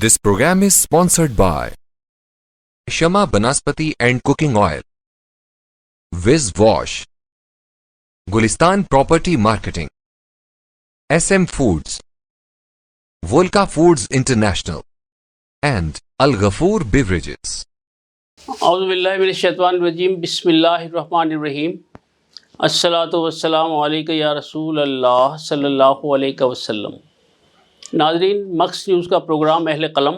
This program is sponsored by Shama Banaspati and Cooking Oil, Wiz Wash, Gulistan Property Marketing, SM Foods, Volca Foods International, and Al Ghafoor Beverages. اعوذ باللہ من الشیطان الرجیم بسم اللہ الرحمن الرحیم الصلاۃ والسلام علیک یا رسول اللہ صلی اللہ علیہ وسلم۔ ناظرین، مکس نیوز کا پروگرام اہل قلم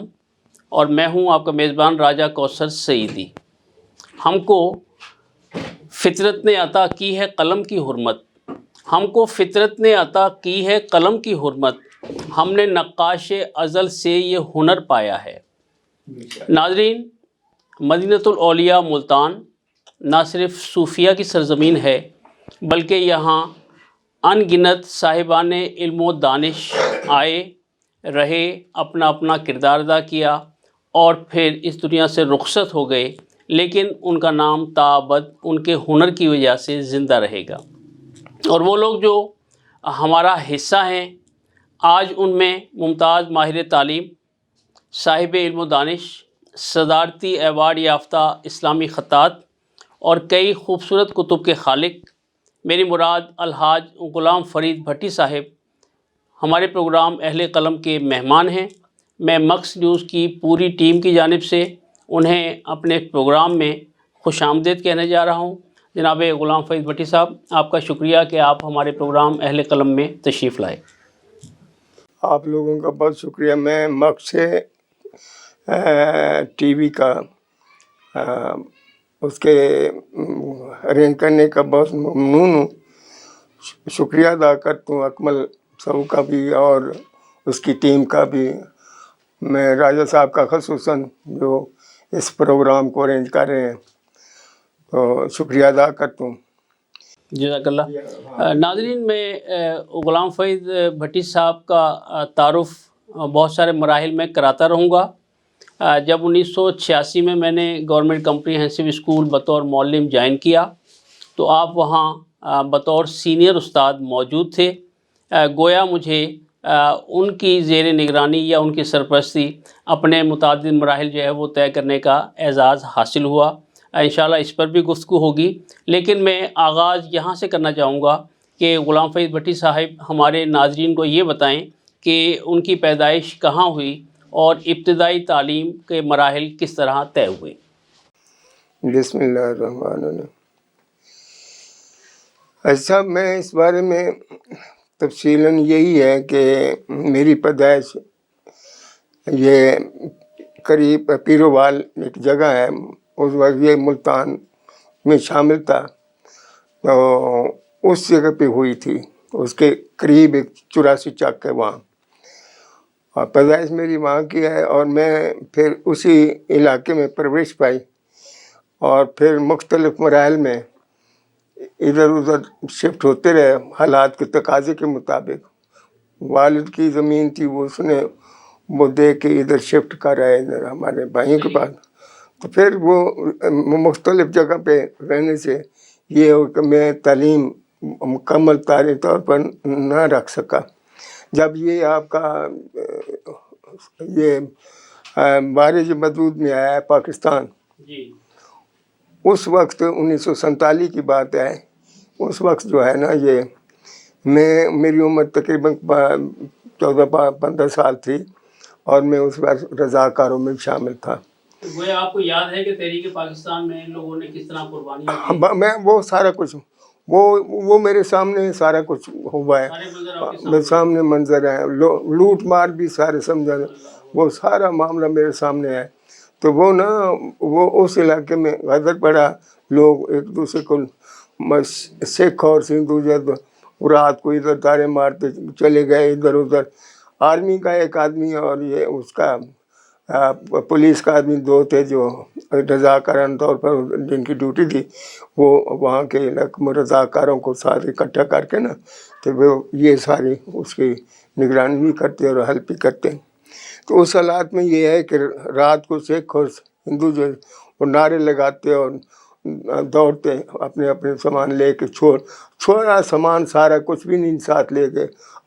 اور میں ہوں آپ کا میزبان راجہ کوثر سعیدی۔ ہم کو فطرت نے عطا کی ہے قلم کی حرمت، ہم کو فطرت نے عطا کی ہے قلم کی حرمت، ہم نے نقاش ازل سے یہ ہنر پایا ہے۔ ناظرین، مدینۃ الاولیاء ملتان نہ صرف صوفیہ کی سرزمین ہے بلکہ یہاں ان گنت صاحبان علم و دانش آئے رہے، اپنا اپنا کردار ادا کیا اور پھر اس دنیا سے رخصت ہو گئے، لیکن ان کا نام تابد ان کے ہنر کی وجہ سے زندہ رہے گا۔ اور وہ لوگ جو ہمارا حصہ ہیں، آج ان میں ممتاز ماہر تعلیم، صاحب علم و دانش، صدارتی ایوارڈ یافتہ اسلامی خطاط اور کئی خوبصورت کتب کے خالق میری مراد الحاج غلام فرید بھٹی صاحب ہمارے پروگرام اہل قلم کے مہمان ہیں۔ میں مکس نیوز کی پوری ٹیم کی جانب سے انہیں اپنے پروگرام میں خوش آمدید کہنے جا رہا ہوں۔ جناب غلام فرید بھٹی صاحب، آپ کا شکریہ کہ آپ ہمارے پروگرام اہل قلم میں تشریف لائے۔ آپ لوگوں کا بہت شکریہ۔ میں مکس سے ٹی وی کا اس کے ارینج کرنے کا بہت ممنون ہوں، شکریہ ادا کرتا ہوں اکمل صاحب کا بھی اور اس کی ٹیم کا بھی۔ میں راجہ صاحب کا خصوصاً جو اس پروگرام کو ارینج کر رہے ہیں، تو شکریہ ادا کرتا ہوں۔ جزاک اللہ۔ ناظرین، میں غلام فرید بھٹی صاحب کا تعارف بہت سارے مراحل میں کراتا رہوں گا۔ جب 1986 میں نے گورنمنٹ کمپریہنسو اسکول بطور معلم جوائن کیا تو آپ وہاں بطور سینئر استاد موجود تھے۔ گویا مجھے ان کی زیر نگرانی یا ان کی سرپرستی اپنے متعدد مراحل جو ہے وہ طے کرنے کا اعزاز حاصل ہوا۔ انشاءاللہ اس پر بھی گفتگو ہوگی، لیکن میں آغاز یہاں سے کرنا چاہوں گا کہ غلام فرید بھٹی صاحب ہمارے ناظرین کو یہ بتائیں کہ ان کی پیدائش کہاں ہوئی اور ابتدائی تعلیم کے مراحل کس طرح طے ہوئے۔ بسم اللہ الرحمن الرحیم۔ ایسا میں اس بارے میں تفصیلاً یہی ہے کہ میری پیدائش یہ قریب پیروال ایک جگہ ہے، اس وقت یہ ملتان میں شامل تھا، تو اس جگہ پہ ہوئی تھی، اس کے قریب ایک 84 چک ہے وہاں، اور پیدائش میری وہاں کی ہے۔ اور میں پھر اسی علاقے میں پرورش پائی اور پھر مختلف مراحل میں ادھر ادھر شفٹ ہوتے رہے حالات کے تقاضے کے مطابق۔ والد کی زمین تھی، اس نے وہ دے کے ادھر شفٹ کر رہا ہے ادھر ہمارے بھائیوں کے پاس، تو پھر وہ مختلف جگہ پہ رہنے سے یہ ہو کہ میں تعلیم مکمل طور پر نہ رکھ سکا۔ جب یہ آپ کا یہ بارج مدود میں آیا ہے پاکستان، اس وقت 1947 کی بات ہے، اس وقت جو ہے نا یہ میری عمر تقریباً 14-15 سال تھی اور میں اس وقت رضاکاروں میں شامل تھا۔ گویا آپ کو یاد ہے کہ تحریک پاکستان میں ان لوگوں نے کس طرح قربانیاں دی؟ میں وہ سارا کچھ وہ میرے سامنے سارا کچھ ہوا ہے، میرے سامنے منظر ہے، لوٹ مار بھی سارے سمجھا، وہ سارا معاملہ میرے سامنے ہے۔ تو وہ نا وہ اس علاقے میں غدر پڑا، لوگ ایک دوسرے کو سکھ اور ہندو جب رات کو ادھر تارے مارتے چلے گئے ادھر ادھر۔ آرمی کا ایک آدمی اور یہ اس کا پولیس کا آدمی، دو تھے جو رضاکارانہ طور پر جن کی ڈیوٹی تھی، وہ وہاں کے رضاکاروں کو ساتھ اکٹھا کر کے نا تو وہ یہ ساری اس کی نگرانی بھی کرتے اور ہیلپ بھی کرتے۔ تو اس حالات میں یہ ہے کہ رات کو سکھ اور ہندو جو وہ نعرے لگاتے اور دوڑتے اپنے اپنے سامان لے کے، چھوڑا سامان سارا کچھ بھی نہیں ساتھ لے کے،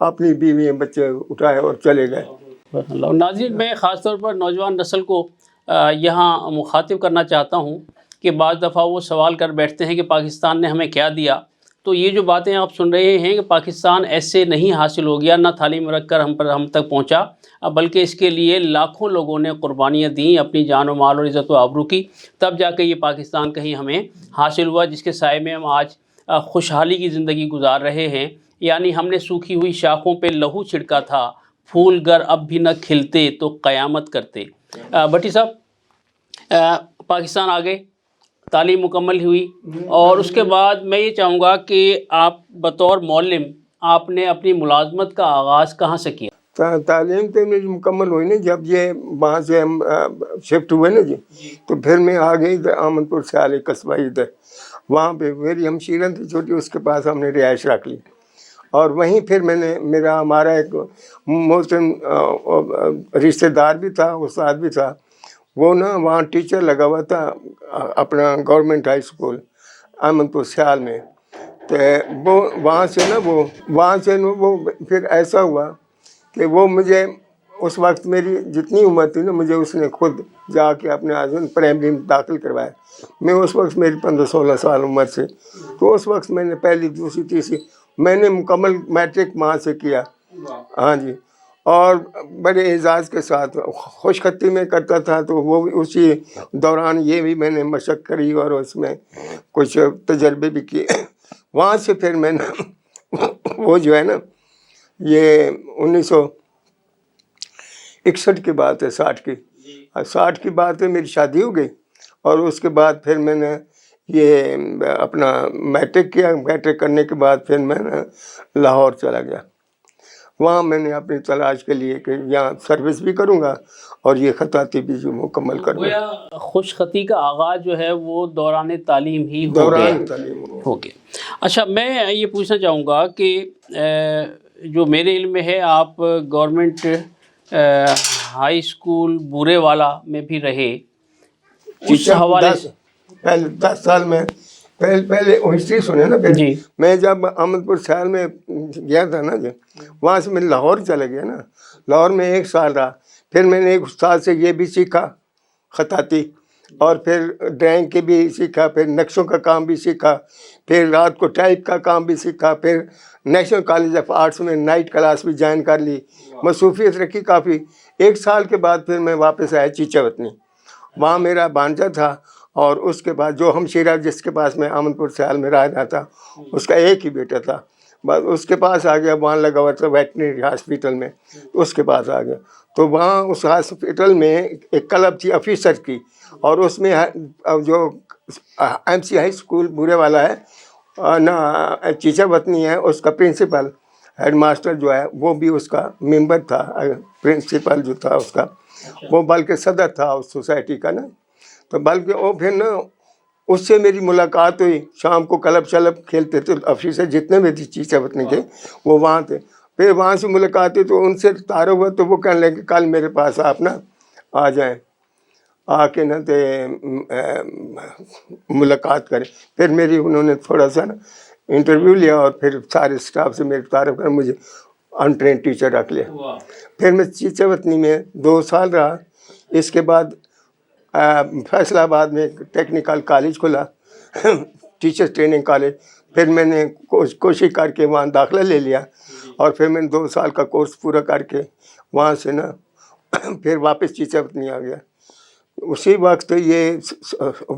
اپنی بیوی بچے اٹھائے اور چلے گئے۔ اللہ ناظرین، میں خاص طور پر نوجوان نسل کو یہاں مخاطب کرنا چاہتا ہوں کہ بعض دفعہ وہ سوال کر بیٹھتے ہیں کہ پاکستان نے ہمیں کیا دیا. تو یہ جو باتیں آپ سن رہے ہیں کہ پاکستان ایسے نہیں حاصل ہو گیا، نہ تعلیم رکھ کر ہم تک پہنچا، بلکہ اس کے لیے لاکھوں لوگوں نے قربانیاں دیں، اپنی جان و مال اور عزت و آبرو کی، تب جا کے یہ پاکستان کہیں ہمیں حاصل ہوا، جس کے سائے میں ہم آج خوشحالی کی زندگی گزار رہے ہیں. یعنی ہم نے سوکھی ہوئی شاخوں پہ لہو چھڑکا تھا، پھول گر اب بھی نہ کھلتے تو قیامت کرتے. بھٹی صاحب، پاکستان آ گئے، تعلیم مکمل ہوئی، اور اس کے بعد میں یہ چاہوں گا کہ آپ بطور معلم آپ نے اپنی ملازمت کا آغاز کہاں سے کیا؟ تعلیم تو میری مکمل ہوئی نا، جب یہ وہاں سے ہم شفٹ ہوئے نا جی، تو پھر میں آ گئی ادھر آمد پور سے آلے قصبہ ادھر. وہاں پہ میری ہمشیرہ تھی چھوٹی، اس کے پاس ہم نے رہائش رکھ لی، اور وہیں پھر میں نے ہمارا ایک محسن رشتہ دار بھی تھا، استاد بھی تھا، وہ نا وہاں ٹیچر لگا ہوا تھا اپنا گورنمنٹ ہائی اسکول احمد پور سیال میں. تو وہ وہاں سے وہ پھر ایسا ہوا کہ وہ مجھے اس وقت میری جتنی عمر تھی نا، مجھے اس نے خود جا کے اپنے آزمون پرائمری میں داخل کروایا. میں اس وقت میری 15-16 سال عمر سے، تو اس وقت میں نے پہلی دوسری تیسری میں نے مکمل میٹرک وہاں سے کیا. ہاں جی، اور بڑے اعزاز کے ساتھ خوش خطی میں کرتا تھا، تو وہ اسی دوران یہ بھی میں نے مشق کری اور اس میں کچھ تجربے بھی کیے. وہاں سے پھر میں نے وہ جو ہے نا، یہ 1961 کی بات ہے، 60 کی بات ہے، میری شادی ہو گئی، اور اس کے بعد پھر میں نے یہ اپنا میٹرک کیا. میٹرک کرنے کے بعد پھر میں نے لاہور چلا گیا. وہاں میں نے اپنی تلاش کے لیے کہ یہاں سروس بھی کروں گا اور یہ خطاطی بھی جو مکمل کروں گا. خوش خطی کا آغاز جو ہے وہ دوران تعلیم ہی دوران ہو گیا. اچھا، میں یہ پوچھنا چاہوں گا کہ جو میرے علم میں ہے، آپ گورنمنٹ ہائی اسکول بورے والا میں بھی رہے، اس حوالے سے پہلے 10 سال میں پہلے ہسٹری سنے نا. جی، میں جب احمد پور سیال میں گیا تھا نا جی، وہاں سے میں لاہور چلا گیا نا. لاہور میں 1 سال رہا. پھر میں نے ایک استاد سے یہ بھی سیکھا خطاطی، اور پھر ڈرائنگ کے بھی سیکھا، پھر نقشوں کا کام بھی سیکھا، پھر رات کو ٹائپ کا کام بھی سیکھا. پھر نیشنل کالج آف آرٹس میں نائٹ کلاس بھی جوائن کر لی. مصروفیت رکھی کافی. 1 سال کے بعد پھر میں واپس آیا چیچا وطنی. وہاں میرا بانجا تھا، اور اس کے بعد جو ہمشیرہ جس کے پاس میں احمد پور سیال میں رہا تھا، اس کا ایک ہی بیٹا تھا. بس اس کے پاس آ گیا. وہاں لگا ہوا تھا ویٹنری ہاسپٹل میں، اس کے پاس آ گیا. تو وہاں اس ہاسپٹل میں ایک کلب تھی آفیسر کی، اور اس میں جو ایم سی ہائی اسکول بورے والا ہے نا، چیچا وطنی ہے، اس کا پرنسپل ہیڈ ماسٹر جو ہے وہ بھی اس کا ممبر تھا. پرنسپل جو تھا اس کا، وہ بلکہ صدر تھا اس سوسائٹی کا نا. تو بلکہ وہ پھر نا اس سے میری ملاقات ہوئی. شام کو کلب شلب کھیلتے تھے، آفیسر جتنے بھی تھے چیچا وطنی کے وہ وہاں تھے. پھر وہاں سے ملاقات ہوئی تو ان سے تعارف ہوا. تو وہ کہنے لگے کہ کل میرے پاس آپ نا آ جائیں، آ کے نا ملاقات کریں. پھر میری انہوں نے تھوڑا سا نا انٹرویو لیا، اور پھر سارے اسٹاف سے میری تعارف کر مجھے ان ٹرین ٹیچر رکھ لیا. پھر میں چیچا وطنی میں 2 سال رہا. اس کے بعد فیصل آباد میں ٹیکنیکل کالج کھلا، ٹیچر ٹریننگ کالج. پھر میں نے کوشش کر کے وہاں داخلہ لے لیا، اور پھر میں نے 2 سال کا کورس پورا کر کے وہاں سے نا پھر واپس چیچا وطنی آ گیا. اسی وقت یہ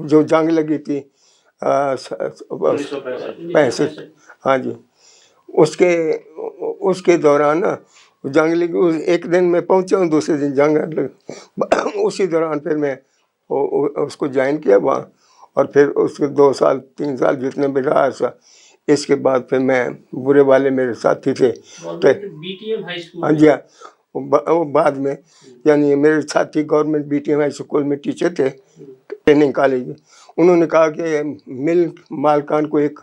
جو جنگ لگی تھی 65، ہاں جی، اس کے دوران نا جنگ لگی. ایک دن میں پہنچا ہوں، دوسرے دن جنگ لگی. اسی دوران پھر میں اس کو جوائن کیا وہاں، اور پھر اس کے 2 سال 3 سال جتنے بھی رہا سا. اس کے بعد پھر میں برے والے میرے ساتھی تھے، ہاں جی، وہ بعد میں یعنی میرے ساتھی government B T M high school میں ٹیچر تھے ٹریننگ کالج میں. انہوں نے کہا کہ مل مالکان کو ایک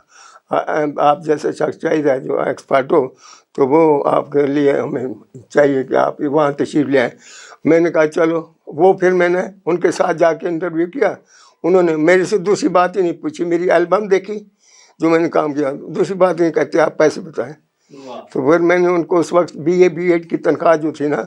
آپ جیسا شخص چاہیے جو ایکسپرٹ ہو، تو وہ آپ کے لیے ہمیں چاہیے کہ آپ وہاں تشریف لے آئیں. میں نے کہا چلو. وہ پھر میں نے ان کے ساتھ جا کے انٹرویو کیا. انہوں نے میرے سے دوسری بات ہی نہیں پوچھی، میری البم دیکھی جو میں نے کام کیا، دوسری بات نہیں کہتے آپ پیسے بتائیں. تو پھر میں نے ان کو اس وقت BA BEd کی تنخواہ جو تھی نا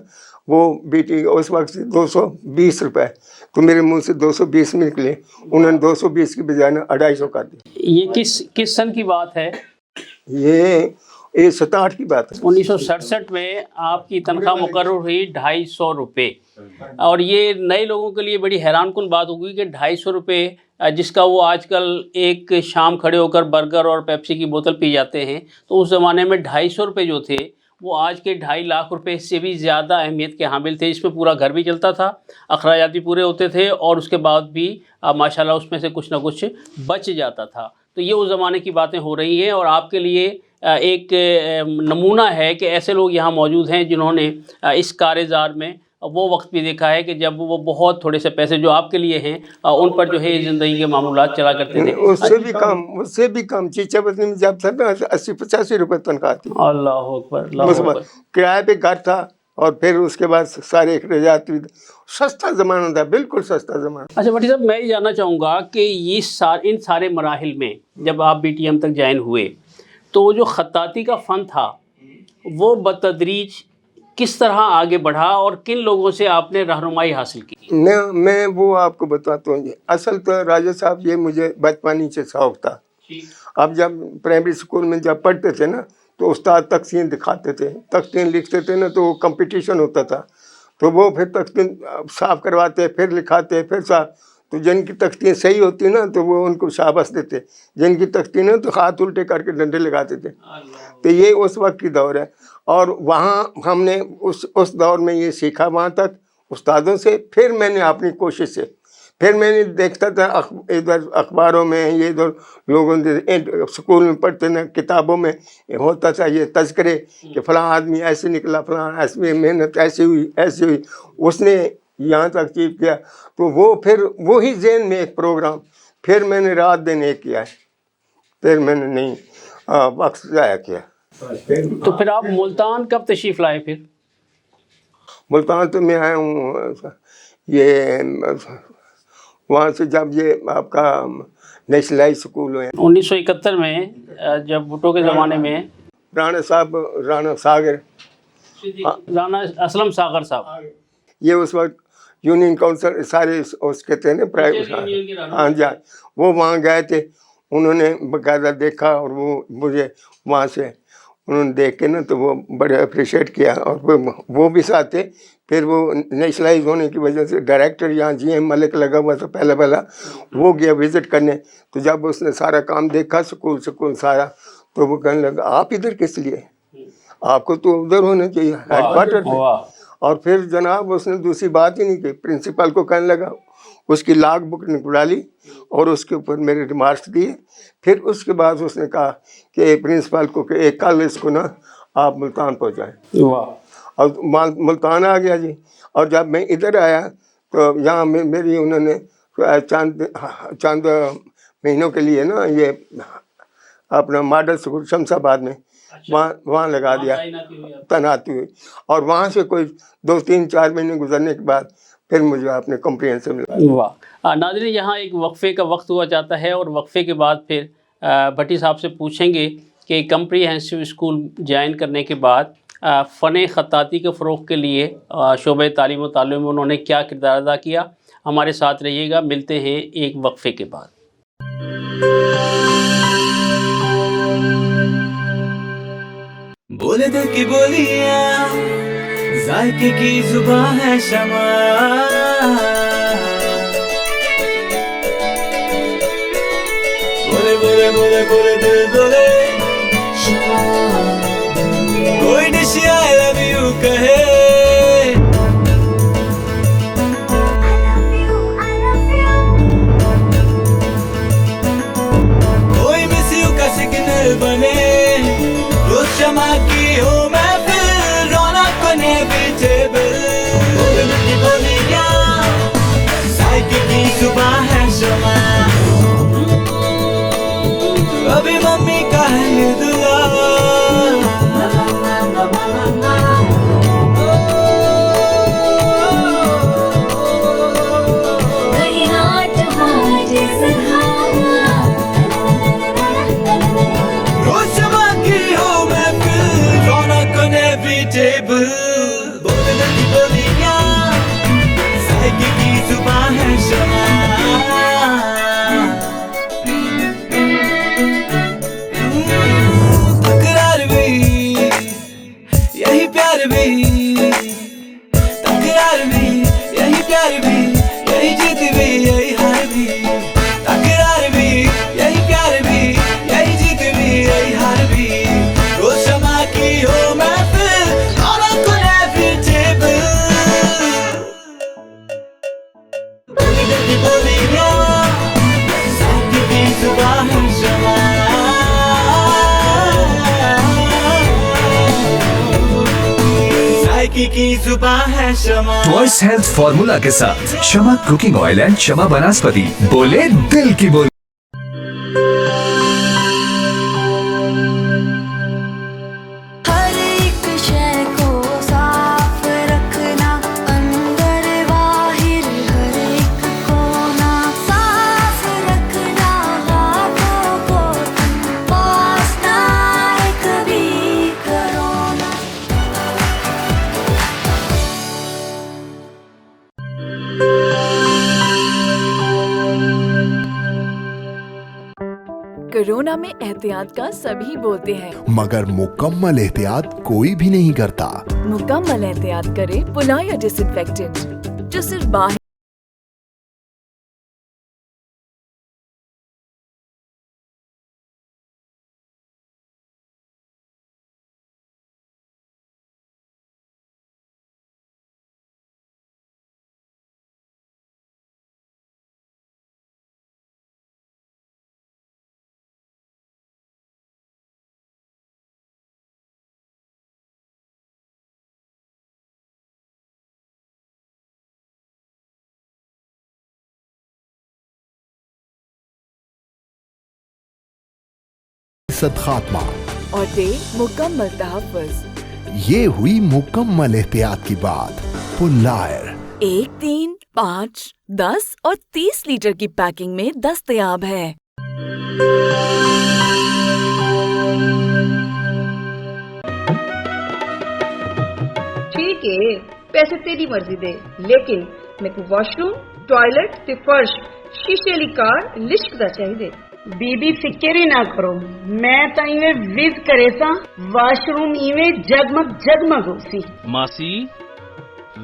وہ بیٹی اس وقت 220 روپے، تو میرے منہ سے 220 نکلے، انہوں نے 220 کی بجائے 250 کر دی۔ یہ کس سن کی بات ہے؟ یہ 67 کی بات ہے۔ 1967 میں آپ کی تنخواہ مقرر ہوئی 250 روپے، اور یہ نئے لوگوں کے لیے بڑی حیران کن بات ہوگی کہ 250 روپے جس کا وہ آج کل ایک شام کھڑے ہو کر برگر اور پیپسی کی بوتل پی جاتے ہیں، تو اس زمانے میں 250 روپے جو تھے وہ آج کے 2.5 لاکھ روپے سے بھی زیادہ اہمیت کے حامل تھے۔ اس میں پورا گھر بھی چلتا تھا، اخراجات بھی پورے ہوتے تھے، اور اس کے بعد بھی ماشاءاللہ اس میں سے کچھ نہ کچھ بچ جاتا تھا۔ تو یہ اس زمانے کی باتیں ہو رہی ہیں، اور آپ کے لیے ایک نمونہ ہے کہ ایسے لوگ یہاں موجود ہیں جنہوں نے اس کارزار میں وہ وقت بھی دیکھا ہے کہ جب وہ بہت تھوڑے سے پیسے جو آپ کے لیے ہیں ان پر جو ہے زندگی کے معمولات چلا کرتے تھے۔ اس سے بھی کم چیچا بزنی میں جب تھا نا 80-85 روپے تنخواہ تھی۔ اللہ اکبر، اللہ اکبر۔ کرایہ پہ گھر تھا، اور پھر اس کے بعد سارے اخراجات، سستا زمانہ تھا، بالکل سستا زمانہ۔ اچھا بھٹی صاحب، میں یہ جاننا چاہوں گا کہ یہ ان سارے مراحل میں جب آپ بی ٹی ایم تک جوائن ہوئے تو جو خطاطی کا فن تھا وہ بتدریج کس طرح آگے بڑھا، اور کن لوگوں سے آپ نے رہنمائی حاصل کی؟ میں وہ آپ کو بتاتا ہوں۔ اصل تو راجہ صاحب یہ مجھے بچپن سے شوق تھا۔ اب جب پرائمری اسکول میں جب پڑھتے تھے نا تو استاد تقسیم دکھاتے تھے، تقسیم لکھتے تھے نا تو وہ کمپٹیشن ہوتا تھا، تو وہ پھر تقسیم صاف کرواتے، پھر لکھاتے، پھر صاف، تو جن کی تختیں صحیح ہوتی نا تو وہ ان کو شاباش دیتے، جن کی تختیں نا تو ہاتھ الٹے کر کے ڈنڈے لگاتے تھے۔ تو یہ اس وقت کی دور ہے، اور وہاں ہم نے اس دور میں یہ سیکھا وہاں تک استادوں سے۔ پھر میں نے اپنی کوشش سے، پھر میں نے دیکھتا تھا ادھر اخباروں میں، یہ ادھر لوگوں نے اسکول میں پڑھتے نا کتابوں میں ہوتا تھا یہ تذکرے کہ فلاں آدمی ایسے نکلا، فلاں ایسے محنت ایسی ہوئی، اس نے یہاں تک اچیو کیا۔ تو وہ پھر وہی ذہن میں ایک پروگرام، پھر میں نے رات دن ایک کیا ہے، پھر میں نے نہیں وقت ضائع کیا۔ تو پھر آپ ملتان کب تشریف لائے؟ پھر ملتان تو میں آیا ہوں یہ وہاں سے جب یہ آپ کا نیشنلائز اسکول ہوئے 1971 میں، جب بھٹو کے زمانے میں رانا صاحب، رانا ساگر، رانا اسلم ساگر صاحب، یہ اس وقت یونین کونسل سارے اس کے تھے نا پرائیویٹ، ہاں جی، وہ وہاں گئے تھے، انہوں نے باقاعدہ دیکھا، اور وہ مجھے وہاں سے انہوں نے دیکھ کے نا تو وہ بڑے اپریشیٹ کیا، اور وہ بھی ساتھ تھے۔ پھر وہ نیشنلائز ہونے کی وجہ سے ڈائریکٹر یہاں جی ایم ملک لگا ہوا تھا پہلا وہ گیا وزٹ کرنے، تو جب اس نے سارا کام دیکھا سکول سارا، تو وہ کہنے لگا آپ ادھر کس لیے، آپ کو تو ادھر ہونا چاہیے ہیڈ کوارٹر پہ۔ اور پھر جناب اس نے دوسری بات ہی نہیں کی، پرنسپل کو کہنے لگا، اس کی لاگ بک نکلا لی اور اس کے اوپر میرے ریمارکس دیے۔ پھر اس کے بعد اس نے کہا کہ پرنسپل کو کہ ایک کل اس کو نا آپ ملتان پہنچائیں، اور ملتان آ گیا جی۔ اور جب میں ادھر آیا تو یہاں میری انہوں نے چند مہینوں کے لیے نا یہ اپنا ماڈل اسکول شمس آباد میں وہاں لگا دیا، تعیناتی ہوئی، اور وہاں سے کوئی 2-3-4 مہینے گزرنے کے بعد پھر مجھے آپ نے کمپریہنسو میں لگا۔ واہ ناظرین، یہاں ایک وقفے کا وقت ہوا جاتا ہے، اور وقفے کے بعد پھر بھٹی صاحب سے پوچھیں گے کہ کمپریہنسو اسکول جوائن کرنے کے بعد فن خطاطی کے فروغ کے لیے شعبۂ تعلیم و تعلم میں انہوں نے کیا کردار ادا کیا۔ ہمارے ساتھ رہیے گا، ملتے ہیں ایک وقفے کے بعد۔ بولے دل کی بولیاں، ذائقے کی زبان ہے شمع، بولے بولے بولے بولے دل بولے، کوئی ڈش آئی لو یو کہے، کوئی مس یو کا سگنل بنے، روز شمع کی ہو محفل، رونق بنے ویجیبل، بولے دل کی بولیاں، ذائقے کی زبان ہے شمع، ابھی ممی کا ہے دعا، روز شمع کی ہو محفل، رونق بنے ویجیبل، بولے دل کی بولیاں۔ ذائقے کی زبان ہے شمع. وائس ہیلتھ فارمولا کے ساتھ شمع کوکنگ آئل اینڈ شمع بناسپتی. بولے دل کی بول. کورونا میں احتیاط کا سبھی بولتے ہیں، مگر مکمل احتیاط کوئی بھی نہیں کرتا. مکمل احتیاط کرے پلایا ڈس انفیکٹنٹ جو صرف باہر خاتمہ اور دے مکمل تحفظ. یہ ہوئی مکمل احتیاط کی بات. پلائر 1، 3، 5، 10 اور 30 لیٹر کی پیکنگ میں دستیاب ہے. ٹھیک ہے، پیسے تیری مرضی دے، لیکن میں کو واش روم، ٹوائلٹ تے فرش شیشے والی کار لشک دا چاہیے. بی بی فکر ہی نہ کرو، میں تا ایویں وز کرے سا واش روم ایویں جگمگ جگمگ ہو سی. ماسی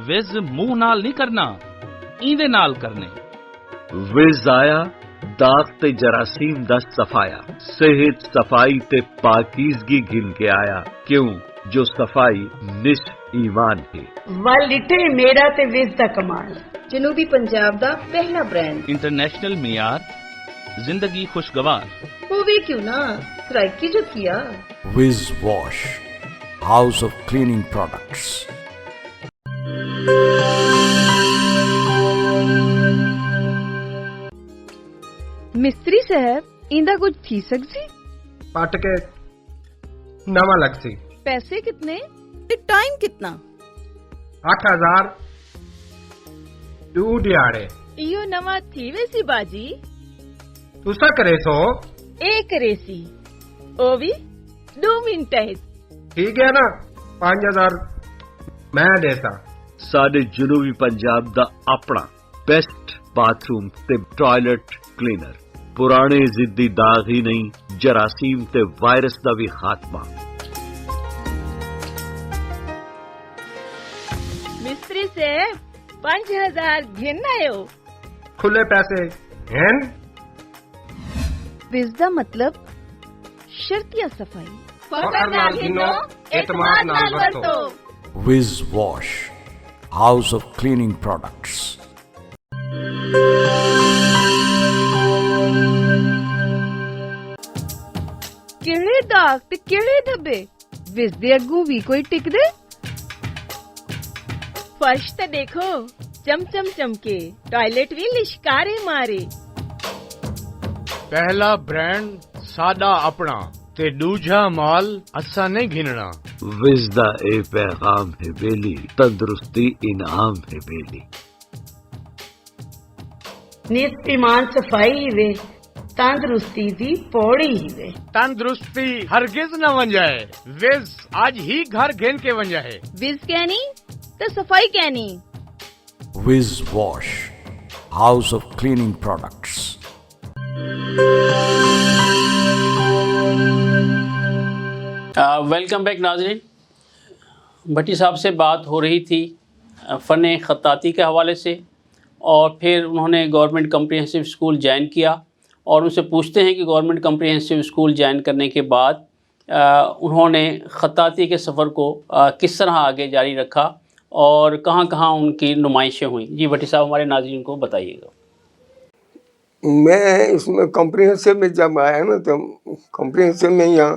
وز منہ نال نہیں کرنا، ایندے نال کرنے. وز آیا داغ تے جراثیم دا صفایا، صحت صفائی تے پاکیزگی گن کے آیا. کیوں جو صفائی نصف ایمان ہے. والٹے میرا تے وز دا کمال، جنوبی پنجاب دا پہلا برانڈ. انٹرنیشنل معیار، زندگی خوشگوار. ہووے کیوں نہ سرائکی جو کیا. Wiz Wash house of cleaning products. مستری صاحب ایندا کچھ تھی سکسی؟ پٹ کے نواں لگ سی. پیسے کتنے تے ٹائم کتنا؟ 8000 2 دیاڑے. ایو نواں تھی ویسی باجی. تسا کرے سو اے کرے سی او بھی 2 منٹ. ٹھیک ہے نا، 5000 میں دیتا. ساڈے جنوبی پنجاب دا اپنا بیسٹ باتھ روم تے ٹوائلٹ کلینر. پرانے ضدی داغ ہی نہیں، جراثیم تے وائرس دا بھی خاتمہ. مستری سے 5000 گھن آئے ہو. کھلے پیسے ہیں. وز دا مطلب شرط یا صفائی. فخر نال گنو، اعتماد نال ورتو. Wiz Wash house of cleaning products. کیڑے داغ تے کیڑے دھبے وز دے اگوں بھی کوئی ٹک دے. فرش تے دیکھو چم چم چمکے، ٹوائلٹ بھی لشکارے مارے. پہلا برانڈ ساڈا اپنا تے دوجا مال اسا نہیں گھننا. وز دا اے پیغام ہے بیلی، تندرستی انعام ہے بیلی. نصف ایمان صفائی وے، تندرستی دی پوڑی ہی وے. تندرستی ہرگز نہ ونجائے، وز آج ہی گھر گھن کے ونجائے. وز کہنی تو صفائی کہنی. Wiz Wash house of cleaning products. Welcome back ناظرین. بھٹی صاحب سے بات ہو رہی تھی فن خطاطی کے حوالے سے، اور پھر انہوں نے گورنمنٹ کمپریہنسو اسکول جوائن کیا، اور ان سے پوچھتے ہیں کہ گورنمنٹ کمپریہنسو اسکول جوائن کرنے کے بعد انہوں نے خطاطی کے سفر کو کس طرح آگے جاری رکھا اور کہاں کہاں ان کی نمائشیں ہوئیں. جی بھٹی صاحب ہمارے ناظرین کو بتائیے گا. میں اس میں کمپریہنسو میں جب آیا نا تو کمپریہنسو میں یہاں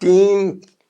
3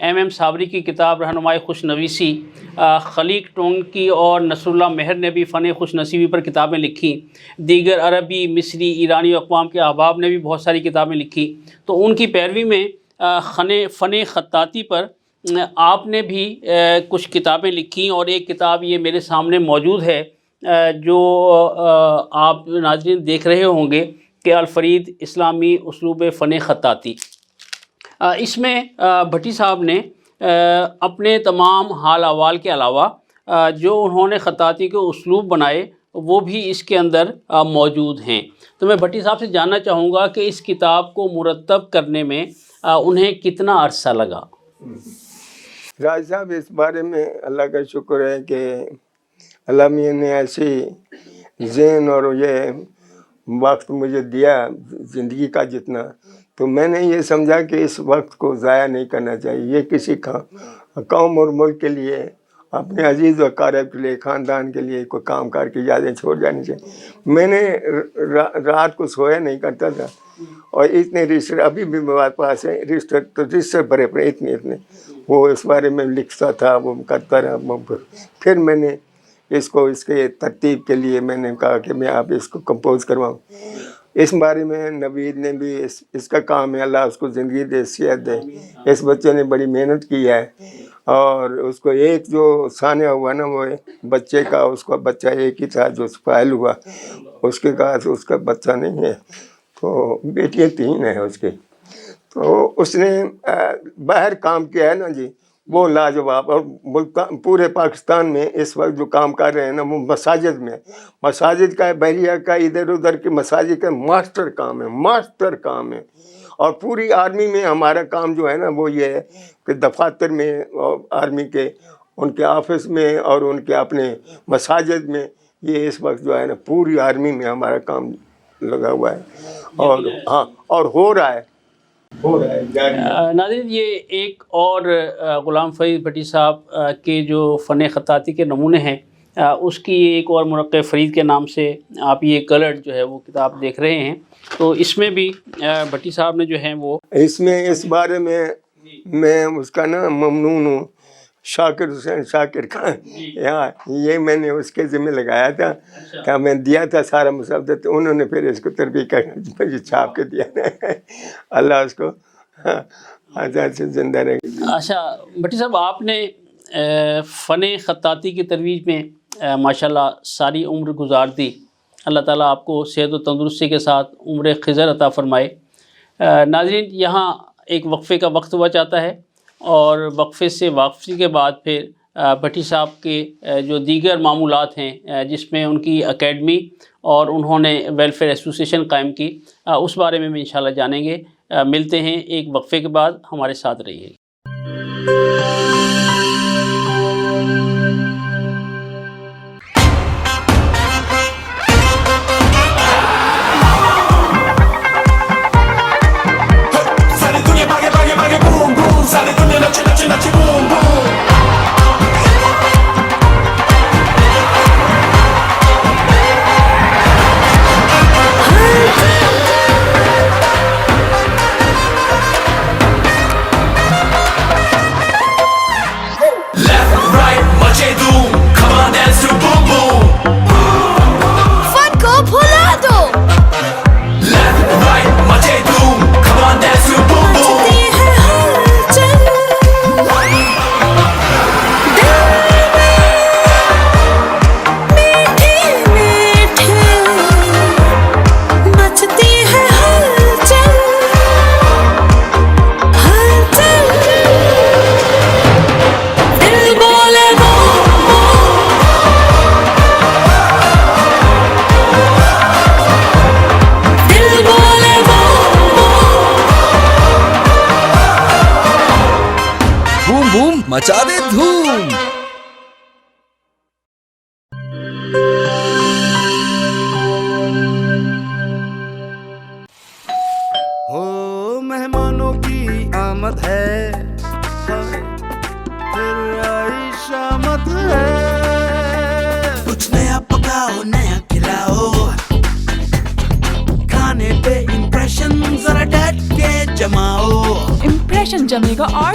MM صابری کی کتاب رہنمائی خوش نویسی، خلیق ٹونکی اور نصراللہ مہر نے بھی فن خوش نصیبی پر کتابیں لکھی، دیگر عربی، مصری، ایرانی اقوام کے احباب نے بھی بہت ساری کتابیں لکھی. تو ان کی پیروی میں فن خطاطی پر آپ نے بھی کچھ کتابیں لکھی، اور ایک کتاب یہ میرے سامنے موجود ہے جو آپ ناظرین دیکھ رہے ہوں گے کہ الفرید اسلامی اسلوب فن خطاطی. اس میں بھٹی صاحب نے اپنے تمام حال احوال کے علاوہ جو انہوں نے خطاطی کے اسلوب بنائے وہ بھی اس کے اندر موجود ہیں. تو میں بھٹی صاحب سے جاننا چاہوں گا کہ اس کتاب کو مرتب کرنے میں انہیں کتنا عرصہ لگا. راج صاحب اس بارے میں اللہ کا شکر ہے کہ اللہ میاں نے ایسی ذہن اور یہ وقت مجھے دیا زندگی کا جتنا، تو میں نے یہ سمجھا کہ اس وقت کو ضائع نہیں کرنا چاہیے. یہ کسی قوم اور ملک کے لیے، اپنے عزیز و اقارب کے لیے، خاندان کے لیے کوئی کام کر کے یادیں چھوڑ جانی چاہیے. میں نے رات کو سویا نہیں کرتا تھا، اور اتنے رجسٹر ابھی بھی میرے پاس ہیں، رجسٹر بھرے پڑے اتنے وہ اس بارے میں لکھتا تھا، وہ کرتا رہا. پھر میں نے اس کے ترتیب کے لیے میں نے کہا کہ میں آپ اس کو کمپوز کرواؤں. اس بارے میں نوید نے بھی اس کا کام ہے، اللہ اس کو زندگی دے، صحت دے. اس بچے نے بڑی محنت کی ہے، اور اس کو ایک جو سانیہ ہوا نا، وہ بچے کا، اس کا بچہ ایک ہی تھا جو فائل ہوا، اس کے کہا اس کا بچہ نہیں ہے، تو بیٹیاں 3 ہیں اس کی. تو اس نے باہر کام کیا ہے نا جی، وہ لاجواب. اور پورے پاکستان میں اس وقت جو کام کر رہے ہیں نا، وہ مساجد کا، بحریہ کا، ادھر ادھر کے مساجد کا ماسٹر کام ہے. اور پوری آرمی میں ہمارا کام جو ہے نا وہ یہ ہے کہ دفاتر میں، آرمی کے ان کے آفس میں اور ان کے اپنے مساجد میں، یہ اس وقت جو ہے نا پوری آرمی میں ہمارا کام لگا ہوا ہے، اور ہاں، اور ہو رہا ہے. ناظرین، یہ ایک اور غلام فرید بھٹی صاحب کے جو فن خطاطی کے نمونے ہیں، اس کی ایک اور مرقع فرید کے نام سے آپ یہ کلرڈ جو ہے وہ کتاب دیکھ رہے ہیں. تو اس میں بھی بھٹی صاحب نے جو ہے وہ اس بارے میں اس کا نا ممنون ہوں، شاکر حسین شاکر کا. یہ میں نے اس کے ذمہ لگایا تھا کہ میں دیا تھا سارا مسودہ، تو انہوں نے پھر اس کو تربیت کر چھاپ کے دیا. اللہ اس کو آزاد سے زندہ رہے. اچھا بھٹی صاحب، آپ نے فن خطاطی کی ترویج میں ماشاءاللہ ساری عمر گزار دی. اللہ تعالیٰ آپ کو صحت و تندرستی کے ساتھ عمر خضر عطا فرمائے. ناظرین، یہاں ایک وقفے کا وقت ہوا چاہتا ہے، اور وقفے سے واپسی کے بعد پھر بھٹی صاحب کے جو دیگر معمولات ہیں، جس میں ان کی اکیڈمی اور انہوں نے ویلفیئر ایسوسیشن قائم کی، اس بارے میں بھی انشاءاللہ جانیں گے. ملتے ہیں ایک وقفے کے بعد، ہمارے ساتھ رہیے. مچا دے دھوم. ہو مہمانوں کی آمد ہے، پھر آئی شامت ہے. کچھ نیا پکاؤ، نیا کھلاؤ، کھانے پہ امپریشن ذرا ڈٹ کے جماؤ. امپریشن جمے گا اور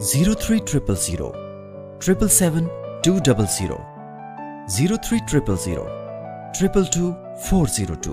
0300 777 200, 0300 222 402।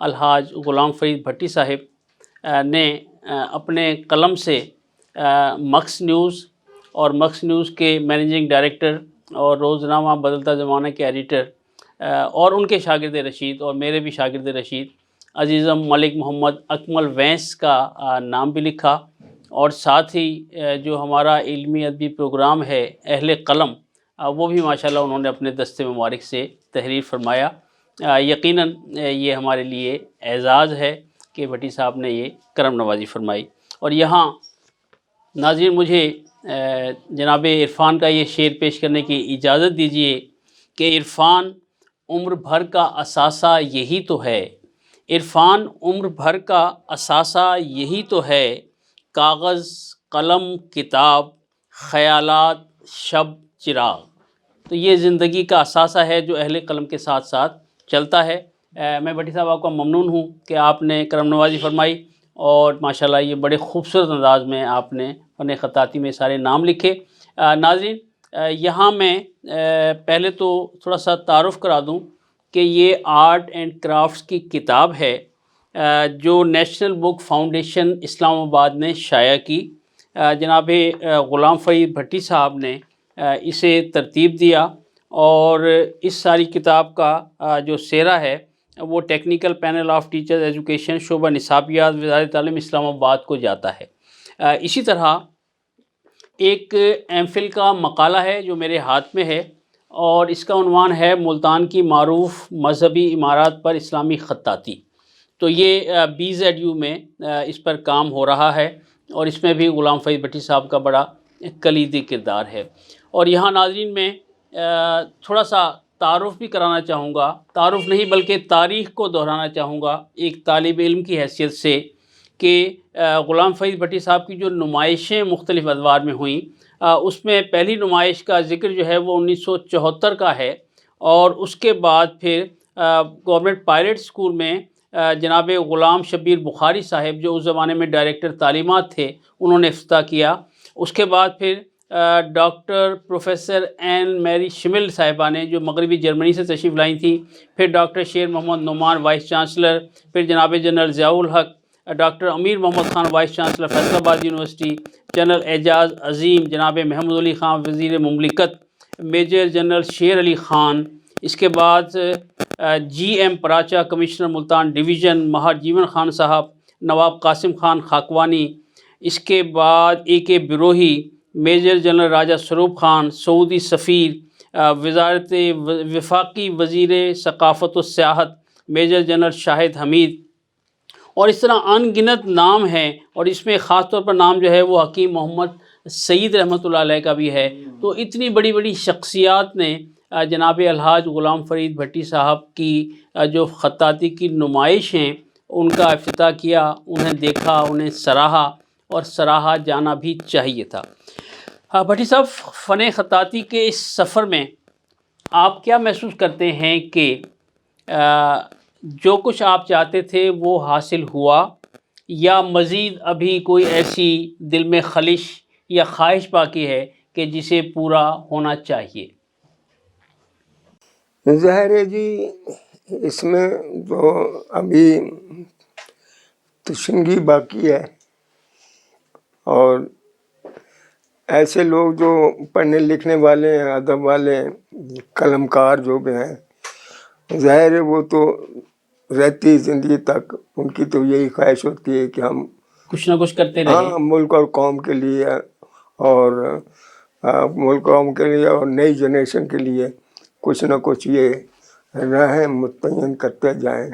الحاج غلام فرید بھٹی صاحب نے اپنے قلم سے مکس نیوز اور مکس نیوز کے مینیجنگ ڈائریکٹر اور روزنامہ بدلتا زمانہ کے ایڈیٹر اور ان کے شاگرد رشید اور میرے بھی شاگرد رشید عزیزم ملک محمد اکمل وینس کا نام بھی لکھا، اور ساتھ ہی جو ہمارا علمی ادبی پروگرام ہے اہل قلم، وہ بھی ماشاءاللہ انہوں نے اپنے دستے مبارک سے تحریر فرمایا۔ یقیناً یہ ہمارے لیے اعزاز ہے کہ بھٹی صاحب نے یہ کرم نوازی فرمائی۔ اور یہاں ناظرین مجھے جناب عرفان کا یہ شعر پیش کرنے کی اجازت دیجیے کہ عرفان عمر بھر کا اثاثہ یہی تو ہے، عرفان عمر بھر کا اثاثہ یہی تو ہے، کاغذ قلم کتاب خیالات شب چراغ۔ تو یہ زندگی کا اثاثہ ہے جو اہل قلم کے ساتھ ساتھ چلتا ہے۔ میں بھٹی صاحب آپ کا ممنون ہوں کہ آپ نے کرم نوازی فرمائی، اور ماشاءاللہ یہ بڑے خوبصورت انداز میں آپ نے فن خطاطی میں سارے نام لکھے۔ ناظرین یہاں میں پہلے تو تھوڑا سا تعارف کرا دوں کہ یہ آرٹ اینڈ کرافٹس کی کتاب ہے جو نیشنل بک فاؤنڈیشن اسلام آباد نے شائع کی۔ جناب غلام فرید بھٹی صاحب نے اسے ترتیب دیا، اور اس ساری کتاب کا جو سیرا ہے وہ technical panel of teachers education شعبہ نصابیات وزارت تعلیم اسلام آباد کو جاتا ہے۔ اسی طرح ایک ایم فل کا مقالہ ہے جو میرے ہاتھ میں ہے، اور اس کا عنوان ہے ملتان کی معروف مذہبی عمارات پر اسلامی خطاطی۔ تو یہ BZU میں اس پر کام ہو رہا ہے، اور اس میں بھی غلام فرید بھٹی صاحب کا بڑا کلیدی کردار ہے۔ اور یہاں ناظرین میں تھوڑا سا تعارف بھی کرانا چاہوں گا، تعارف نہیں بلکہ تاریخ کو دہرانا چاہوں گا ایک طالب علم کی حیثیت سے، کہ غلام فرید بھٹی صاحب کی جو نمائشیں مختلف ادوار میں ہوئیں، اس میں پہلی نمائش کا ذکر جو ہے وہ 1974 کا ہے، اور اس کے بعد پھر گورنمنٹ پائلٹ اسکول میں جناب غلام شبیر بخاری صاحب جو اس زمانے میں ڈائریکٹر تعلیمات تھے انہوں نے افتتاح کیا۔ اس کے بعد پھر ڈاکٹر پروفیسر این میری شمل صاحبہ نے جو مغربی جرمنی سے تشریف لائی تھیں، پھر ڈاکٹر شیر محمد نعمان وائس چانسلر، پھر جناب جنرل ضیاء الحق، ڈاکٹر امیر محمد خان وائس چانسلر فیصل آباد یونیورسٹی، جنرل اعجاز عظیم جناب محمود علی خان وزیر مملکت، میجر جنرل شیر علی خان، اس کے بعد GM Paracha commissioner Multan division Mahar Jiwan Khan صاحب، نواب قاسم خان خاکوانی، اس کے بعد AK بروہی، میجر جنرل راجہ سروپ خان سعودی سفیر، وزارت وفاقی وزیر ثقافت و سیاحت میجر جنرل شاہد حمید، اور اس طرح ان گنت نام ہیں، اور اس میں خاص طور پر نام جو ہے وہ حکیم محمد سعید رحمۃ اللہ علیہ کا بھی ہے۔ تو اتنی بڑی بڑی شخصیات نے جناب الحاج غلام فرید بھٹی صاحب کی جو خطاطی کی نمائش ہیں ان کا افتتاح کیا، انہیں دیکھا، انہیں سراہا، اور سراہا جانا بھی چاہیے تھا۔ بھٹی صاحب فن خطاطی کے اس سفر میں آپ کیا محسوس کرتے ہیں کہ جو کچھ آپ چاہتے تھے وہ حاصل ہوا، یا مزید ابھی کوئی ایسی دل میں خلش یا خواہش باقی ہے کہ جسے پورا ہونا چاہیے؟ ظاہر ہے جی، اس میں جو ابھی تشنگی باقی ہے، اور ایسے لوگ جو پڑھنے لکھنے والے ہیں، ادب والے قلم کار جو بھی ہیں، ظاہر ہے وہ تو رہتی زندگی تک ان کی تو یہی خواہش ہوتی ہے کہ ہم کچھ نہ کچھ کرتے رہیں، ہاں، ملک اور قوم کے لیے، اور ملک قوم کے لیے اور نئی جنریشن کے لیے کچھ نہ کچھ یہ راہیں متعین کرتے جائیں۔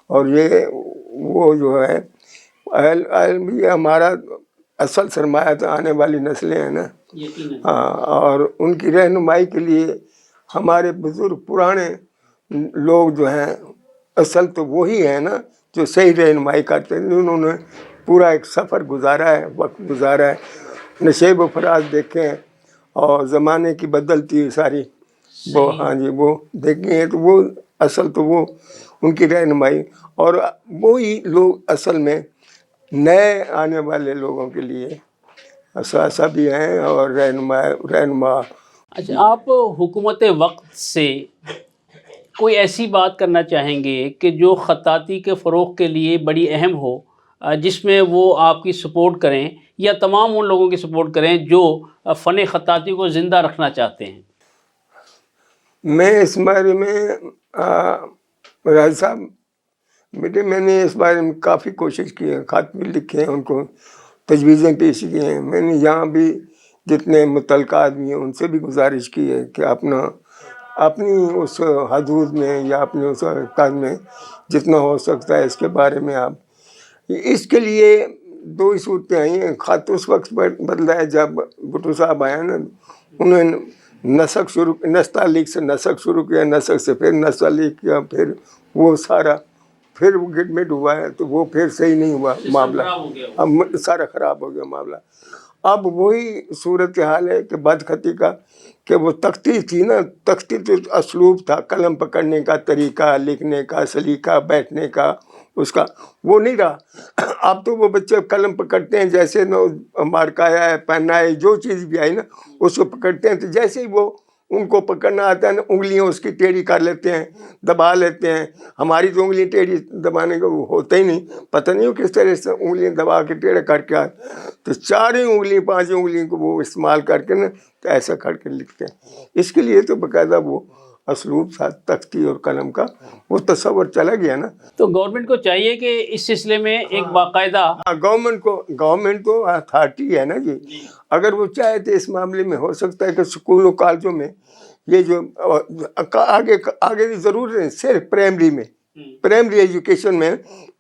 اور یہ وہ جو ہے علم، یہ ہمارا اصل سرمایہ تو آنے والی نسلیں ہیں نا، ہاں، اور ان کی رہنمائی کے لیے ہمارے بزرگ پرانے لوگ جو ہیں، اصل تو وہی ہیں نا جو صحیح رہنمائی کرتے ہیں۔ انہوں نے پورا ایک سفر گزارا ہے، وقت گزارا ہے، نشیب و فراز دیکھے ہیں، اور زمانے کی بدلتی ہوئی ساری وہ، ہاں جی، وہ دیکھیں ہیں، تو وہ اصل تو وہ ان کی رہنمائی، اور وہی لوگ اصل میں نئے آنے والے لوگوں کے لیے اساتذہ بھی ہیں اور رہنما۔ اچھا، آپ حکومت وقت سے کوئی ایسی بات کرنا چاہیں گے کہ جو خطاطی کے فروغ کے لیے بڑی اہم ہو، جس میں وہ آپ کی سپورٹ کریں یا تمام ان لوگوں کی سپورٹ کریں جو فن خطاطی کو زندہ رکھنا چاہتے ہیں؟ میں اس بارے میں راج صاحب بیٹے میں نے اس بارے میں کافی کوشش کی ہے، خط بھی لکھے ہیں، ان کو تجویزیں پیش کی ہیں. میں نے یہاں بھی جتنے متعلقہ آدمی ہیں ان سے بھی گزارش کی ہے کہ اپنی اس حدود میں یا اپنے اس اوقات میں جتنا ہو سکتا ہے اس کے بارے میں آپ. اس کے لیے دو ہی صورتیں آئی ہیں. خط اس وقت بدلا ہے جب بھٹو صاحب آیا نا، انہوں نے نستعلیق سے نسق شروع کیا، نسق سے پھر نستعلیق کیا، پھر وہ سارا پھر وہ گڈمٹ ہوا ہے، تو وہ پھر صحیح نہیں ہوا معاملہ، اب سارا خراب ہو گیا معاملہ. اب وہی صورتحال ہے کہ بدخطی کا، کہ وہ تختی تھی نا، تختی تو اسلوب تھا، قلم پکڑنے کا طریقہ، لکھنے کا سلیقہ، بیٹھنے کا، اس کا وہ نہیں رہا. اب تو وہ بچے قلم پکڑتے ہیں جیسے نا مارکایا ہے، پہنا ہے، جو چیز بھی آئی نا اس کو پکڑتے ہیں، تو جیسے ہی وہ ان کو پکڑنا آتا ہے نا انگلیاں اس کی ٹیڑھی کر لیتے ہیں، دبا لیتے ہیں. ہماری تو انگلیاں ٹیڑھی دبانے کا وہ ہوتا ہی نہیں، پتہ نہیں وہ کس طرح سے انگلیاں دبا کے ٹیڑھا کر کے تو 4 انگلیاں 5 انگلیاں کو وہ استعمال کر کے نا تو ایسا کر کے لکھتے ہیں. اس کے لیے تو باقاعدہ وہ اسلوب تھا تختی اور قلم کا، وہ تصور چلا گیا نا. تو گورنمنٹ کو چاہیے کہ اس سلسلے میں ایک باقاعدہ گورنمنٹ تو اتھارٹی ہے نا جی، اگر وہ چاہے تو اس معاملے میں ہو سکتا ہے کہ اسکولوں کالجوں میں یہ جو آگے ضرور ہے، صرف پرائمری ایجوکیشن میں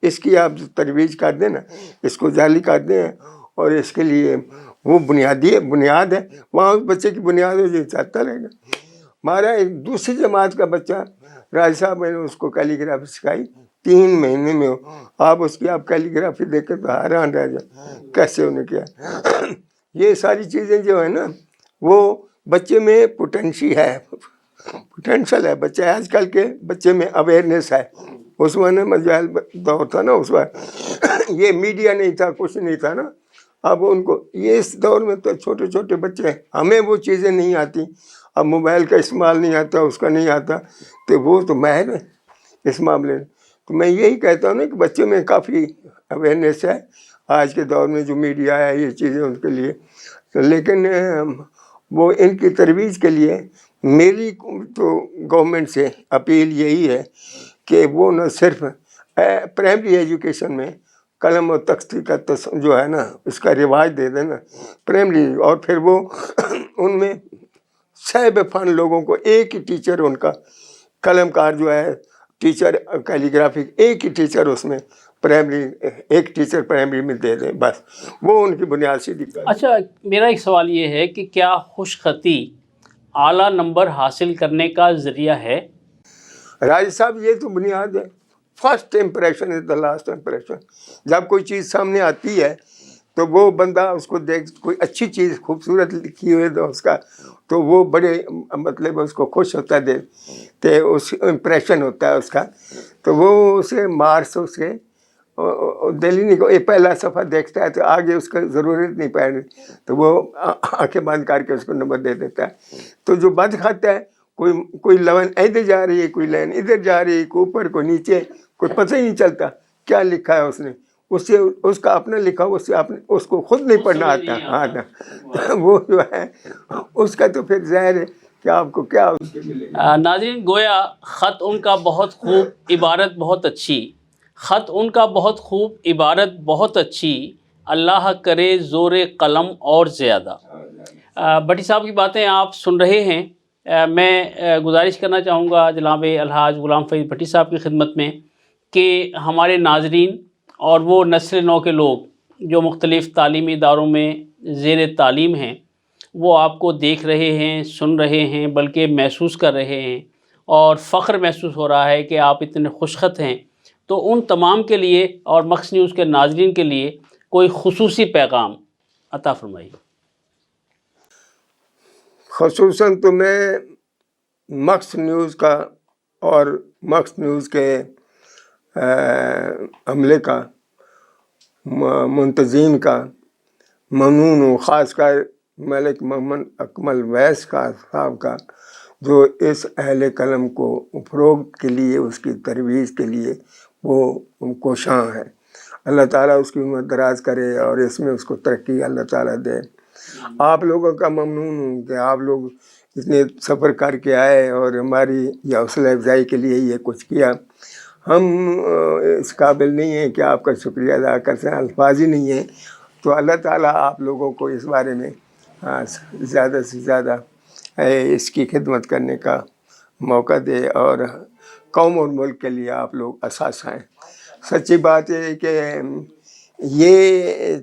اس کی آپ ترویج کر دیں نا، اس کو جاری کر دیں، اور اس کے لیے وہ بنیاد ہے، وہاں بچے کی بنیاد ہو جو چاہتا رہے گا. ہمارا ایک دوسری جماعت کا بچہ راج صاحب میں نے اس کو کیلی گرافی سکھائی 3 مہینے میں، آپ اس کی آپ کیلی گرافی دیکھیں تو حیران رہ جائیں کیسے انہیں کیا. یہ ساری چیزیں جو ہے نا وہ بچے میں پوٹینشل ہے. بچے آج کل کے بچے میں اویئرنیس ہے. اس وقت مجال دور تھا نا، اس وقت یہ میڈیا نہیں تھا، کچھ نہیں تھا نا. اب ان کو یہ اس دور میں تو چھوٹے چھوٹے بچے ہیں، ہمیں وہ چیزیں نہیں آتی، اب موبائل کا استعمال نہیں آتا، اس کا نہیں آتا، تو وہ تو ماہر ہے اس معاملے میں. تو میں یہی کہتا ہوں نا کہ بچے میں کافی اویئرنیس ہے آج کے دور میں، جو میڈیا ہے یہ چیزیں ان کے لیے. لیکن وہ ان کی ترویج کے لیے میری تو گورنمنٹ سے اپیل یہی ہے کہ وہ نہ صرف پرائمری ایجوکیشن میں قلم و تختی کا جو ہے نا اس کا رواج دے دینا پرائمری، اور پھر وہ ان میں صاحب فن لوگوں کو ایک ہی ٹیچر، ان کا قلم کار جو ہے ٹیچر کیلی گرافی، ایک ہی ٹیچر اس میں ایک ٹیچر پرائمری میں دے دیں، بس وہ ان کی بنیاد سیدھی کر. اچھا، میرا ایک سوال یہ ہے کہ کیا خوش خطی اعلیٰ نمبر حاصل کرنے کا ذریعہ ہے؟ راج صاحب یہ تو بنیاد ہے. First impression is the last impression. جب کوئی چیز سامنے آتی ہے تو وہ بندہ اس کو دیکھ، کوئی اچھی چیز خوبصورت لکھی ہوئی تو اس کا تو وہ بڑے مطلب اس کو خوش ہوتا ہے تو اس امپریشن ہوتا ہے اس کا، تو وہ اسے مارکس اس کے دہلی نہیں کو پہلا صفحہ دیکھتا ہے تو آگے اس کا ضرورت نہیں پڑ رہی، تو وہ آنکھیں بند کر کے اس کو نمبر دے دیتا ہے. تو جو بد خط ہے، کوئی لائن ادھر جا رہی ہے، کوئی لائن ادھر جا رہی ہے، کوئی اوپر کوئی نیچے، کوئی پتہ ہی نہیں چلتا کیا لکھا ہے اس نے، اس سے اس کا اپنا لکھا اس سے اس کو خود نہیں پڑھنا آتا. ہاں وہ جو ہے اس کا تو پھر ظاہر ہے کہ آپ کو کیا اس کے ملے. ناظرین، گویا خط ان کا بہت خوب، عبارت بہت اچھی، خط ان کا بہت خوب، عبارت بہت اچھی، اللہ کرے زور قلم اور زیادہ. بٹی صاحب کی باتیں آپ سن رہے ہیں. میں گزارش کرنا چاہوں گا جناب الحاج غلام فرید بھٹی صاحب کی خدمت میں کہ ہمارے ناظرین اور وہ نسل نو کے لوگ جو مختلف تعلیمی اداروں میں زیر تعلیم ہیں، وہ آپ کو دیکھ رہے ہیں، سن رہے ہیں، بلکہ محسوس کر رہے ہیں، اور فخر محسوس ہو رہا ہے کہ آپ اتنے خوش خط ہیں. تو ان تمام کے لیے اور مکس نیوز کے ناظرین کے لیے کوئی خصوصی پیغام عطا فرمائیے. خصوصاً تو میں مکس نیوز کا اور مکس نیوز کے عملے کا، منتظمین کا ممنون ہوں، خاص کر ملک محمد اکمل ویس کا صاحب کا، جو اس اہل قلم کو فروغ کے لیے، اس کی ترویج کے لیے وہ کوشاں ہے۔ اللہ تعالیٰ اس کی عمر دراز کرے اور اس میں اس کو ترقی اللہ تعالیٰ دے۔ آپ لوگوں کا ممنون ہوں کہ آپ لوگ اتنے سفر کر کے آئے اور ہماری یہ حوصلہ افزائی کے لیے یہ کچھ کیا۔ ہم اس قابل نہیں ہیں کہ آپ کا شکریہ ادا کر سکیں، الفاظ ہی نہیں ہیں۔ تو اللہ تعالیٰ آپ لوگوں کو اس بارے میں زیادہ سے زیادہ اس کی خدمت کرنے کا موقع دے اور قوم اور ملک کے لیے آپ لوگ اثاثہ ہیں۔ سچی بات ہے کہ یہ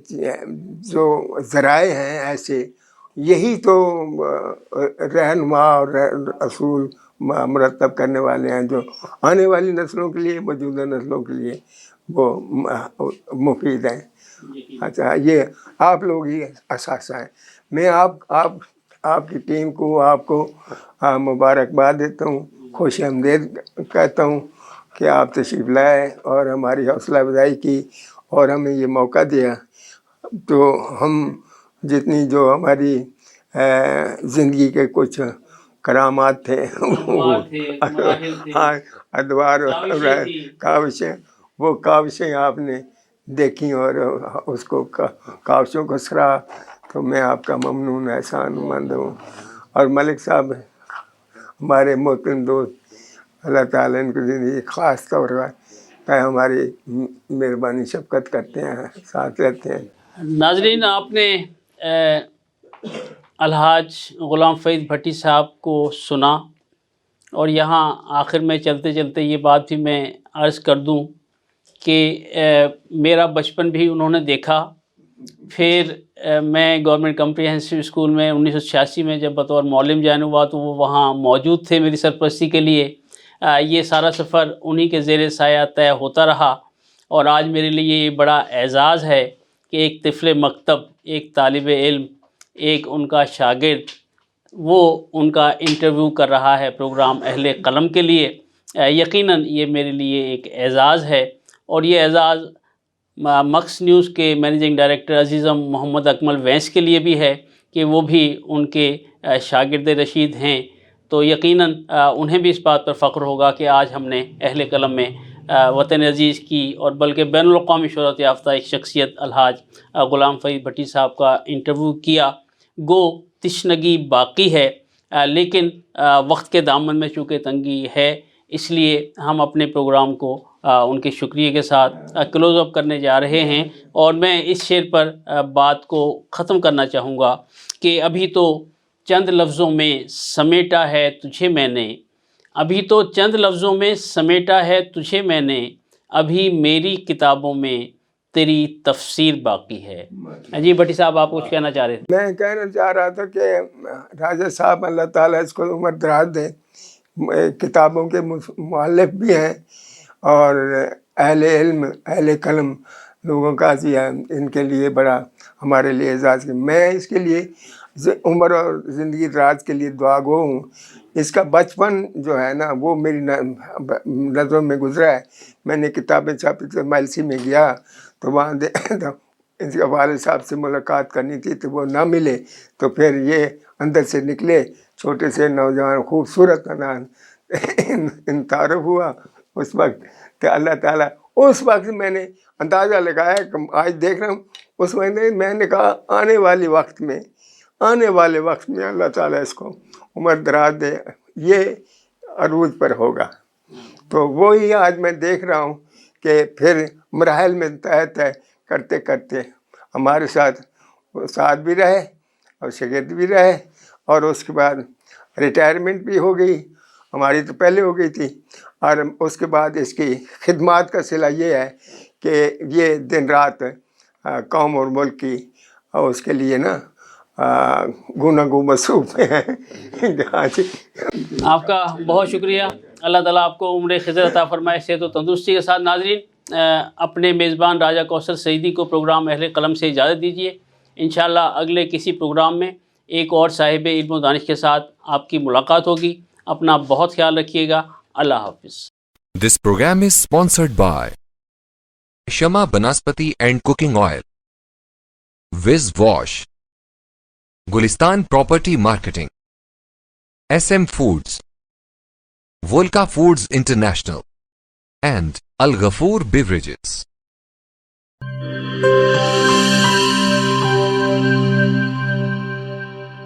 جو ذرائع ہیں ایسے، یہی تو رہنما اور اصول مرتب کرنے والے ہیں جو آنے والی نسلوں کے لیے، موجودہ نسلوں کے لیے وہ مفید ہیں۔ اچھا، یہ آپ لوگ ہی اثاثہ ہیں۔ میں آپ کی ٹیم کو، آپ کو مبارکباد دیتا ہوں، خوش آمدید کہتا ہوں کہ آپ تشریف لائے اور ہماری حوصلہ افزائی کی اور ہمیں یہ موقع دیا۔ تو ہم جتنی جو ہماری زندگی کے کچھ کرامات تھے، ادوار کاوشیں، وہ کاوشیں آپ نے دیکھی اور اس کو کاوشوں کو سراہا، تو میں آپ کا ممنون احسان مند ہوں۔ اور ملک صاحب ہمارے محترم دوست، اللہ تعالیٰ ان کی زندگی خاص طور پر ہماری مہربانی شفقت کرتے ہیں، ساتھ رہتے ہیں۔ ناظرین، آپ نے الحاج غلام فرید بھٹی صاحب کو سنا، اور یہاں آخر میں چلتے چلتے یہ بات بھی میں عرض کر دوں کہ میرا بچپن بھی انہوں نے دیکھا۔ پھر میں گورنمنٹ کمپریہنسو اسکول میں 1986 میں جب بطور معلم جوائن ہوا تو وہ وہاں موجود تھے میری سرپرستی کے لیے۔ یہ سارا سفر انہی کے زیر سایہ طے ہوتا رہا، اور آج میرے لیے یہ بڑا اعزاز ہے کہ ایک طفل مکتب، ایک طالب علم، ایک ان کا شاگرد، وہ ان کا انٹرویو کر رہا ہے پروگرام اہل قلم کے لیے۔ یقیناً یہ میرے لیے ایک اعزاز ہے، اور یہ اعزاز مکس نیوز کے مینیجنگ ڈائریکٹر عزیزم محمد اکمل وینس کے لیے بھی ہے کہ وہ بھی ان کے شاگرد رشید ہیں۔ تو یقیناً انہیں بھی اس بات پر فخر ہوگا کہ آج ہم نے اہل قلم میں وطن عزیز کی اور بلکہ بین الاقوامی شہرت یافتہ ایک شخصیت الحاج غلام فرید بھٹی صاحب کا انٹرویو کیا۔ گو تشنگی باقی ہے، لیکن وقت کے دامن میں چونکہ تنگی ہے، اس لیے ہم اپنے پروگرام کو ان کے شکریہ کے ساتھ کلوز اپ کرنے جا رہے ہیں، اور میں اس شعر پر بات کو ختم کرنا چاہوں گا کہ ابھی تو چند لفظوں میں سمیٹا ہے تجھے میں نے، ابھی تو چند لفظوں میں سمیٹا ہے تجھے میں نے، ابھی میری کتابوں میں تیری تفسیر باقی ہے۔ جی بھٹی صاحب، آپ کچھ کہنا چاہ رہے تھے؟ میں کہنا چاہ رہا تھا کہ راجہ صاحب اللہ تعالیٰ اس کو عمر دراز دے، کتابوں کے مؤلف بھی ہیں اور اہل علم، اہل قلم لوگوں کا عزیز ہے، ان کے لیے بڑا ہمارے لیے اعزاز ہے۔ میں اس کے لیے عمر اور زندگی دراز کے لیے دعا گو ہوں۔ اس کا بچپن جو ہے نا وہ میری نظروں میں گزرا ہے۔ میں نے کتابیں چھاپی تھی، ملسی میں گیا تو وہاں اس کے والد صاحب سے ملاقات کرنی تھی تو وہ نہ ملے، تو پھر یہ اندر سے نکلے چھوٹے سے نوجوان خوبصورت ان تعارف ہوا اس وقت کہ اللہ تعالیٰ، اس وقت میں نے اندازہ لگایا کہ آج دیکھ رہا ہوں، اس وقت میں نے کہا آنے والے وقت میں اللہ تعالیٰ اس کو عمر دراز دے، یہ عروج پر ہوگا۔ تو وہی آج میں دیکھ رہا ہوں کہ پھر مراحل میں طے کرتے کرتے ہمارے ساتھ بھی رہے اور شاگرد بھی رہے، اور اس کے بعد ریٹائرمنٹ بھی ہو گئی، ہماری تو پہلے ہو گئی تھی، اور اس کے بعد اس کی خدمات کا صلہ یہ ہے کہ یہ دن رات قوم اور ملک کی اور اس کے لیے نا گناہ گو مصروف ہیں۔ آپ کا بہت شکریہ، اللہ تعالیٰ آپ کو عمر خضر عطا فرمائے، صحت و تندرستی کے ساتھ۔ ناظرین، اپنے میزبان راجہ کوثر سعیدی کو پروگرام اہل قلم سے اجازت دیجیے۔ انشاءاللہ اگلے کسی پروگرام میں ایک اور صاحب علم و دانش کے ساتھ آپ کی ملاقات ہوگی۔ اپنا بہت خیال رکھیے گا، اللہ حافظ۔ This program is sponsored by Shama Banaspati and Cooking Oil, Wiz Wash, Gulistan Property Marketing, SM Foods, Volca Foods International, and Al Ghafoor Beverages.